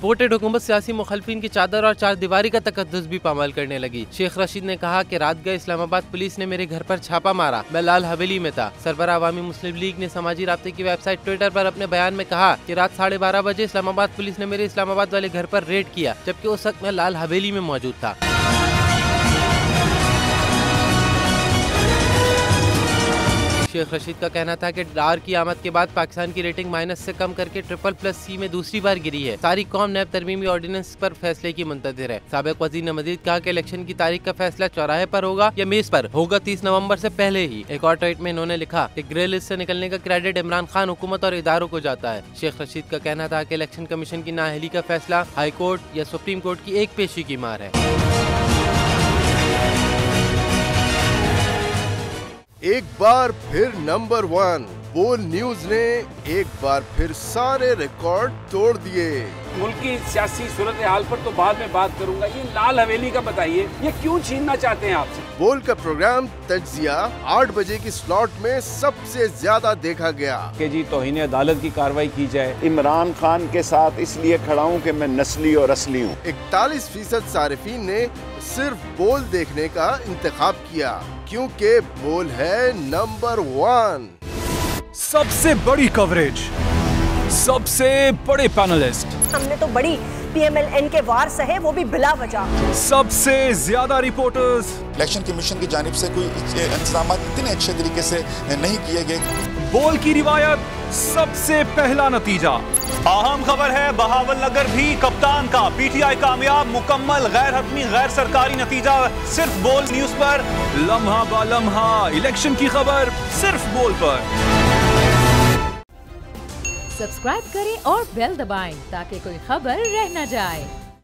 Supported हुकूमत सियासी मुखालफिन की चादर और चार दीवारी का तकद्दुस भी पामाल करने लगी। शेख रशीद ने कहा कि रात गए इस्लामाबाद पुलिस ने मेरे घर पर छापा मारा, मैं लाल हवेली में था। सरबराह अवामी मुस्लिम लीग ने समाजी राब्ते की वेबसाइट ट्विटर पर अपने बयान में कहा कि रात 12:30 बजे इस्लामाबाद पुलिस ने मेरे इस्लामाबाद वाले घर पर रेड किया, जबकि उस वक्त मैं लाल हवेली में मौजूद था। शेख रशीद का कहना था कि डार की आमद के बाद पाकिस्तान की रेटिंग माइनस से कम करके CCC में दूसरी बार गिरी है। सारी कौम नैब तरमीमी ऑर्डिनेंस पर फैसले की मुंतज़िर है। साबिक वज़ीर ने मजीद कहा कि इलेक्शन की तारीख का फैसला चौराहे पर होगा या मेज पर होगा 30 नवंबर से पहले ही। एक और ट्वीट में इन्होंने लिखा कि ग्रे लिस्ट से निकलने का क्रेडिट इमरान खान, हुकूमत और इदारों को जाता है। शेख रशीद का कहना था कि इलेक्शन कमीशन की नाअहली का फैसला हाई कोर्ट या सुप्रीम कोर्ट की एक पेशी की मार है। एक बार फिर नंबर 1 बोल न्यूज ने एक बार फिर सारे रिकॉर्ड तोड़ दिए। मुल्क की सियासी सूरत हाल पर तो बाद में बात करूंगा, ये लाल हवेली का बताइए, ये क्यों छीनना चाहते हैं आपसे? बोल का प्रोग्राम तज्जिया 8 बजे की स्लॉट में सबसे ज्यादा देखा गया कि जी तौहीन अदालत की कार्रवाई की जाए। इमरान खान के साथ इसलिए खड़ा हूँ कि मैं नस्ली और असली हूँ। 41% सारिफीन ने सिर्फ बोल देखने का इंतखाब किया, क्योंकि बोल है नंबर 1। सबसे बड़ी कवरेज, सबसे बड़े पैनलिस्ट, हमने तो बड़ी PMLN के वार सहे, वो भी बिला वजह। सबसे ज्यादा रिपोर्टर्स। इलेक्शन कमीशन की जानिब से कोई इंतजाम इतने अच्छे तरीके से नहीं किए गए। बोल की रिवायत, सबसे पहला नतीजा। अहम खबर है बहावलनगर भी कप्तान का PTI कामयाब, मुकम्मल गैर हतमी गैर सरकारी नतीजा सिर्फ बोल न्यूज पर। लम्हा बा लम्हा इलेक्शन की खबर सिर्फ बोल पर। सब्सक्राइब करें और बेल दबाएं ताकि कोई खबर रह न जाए।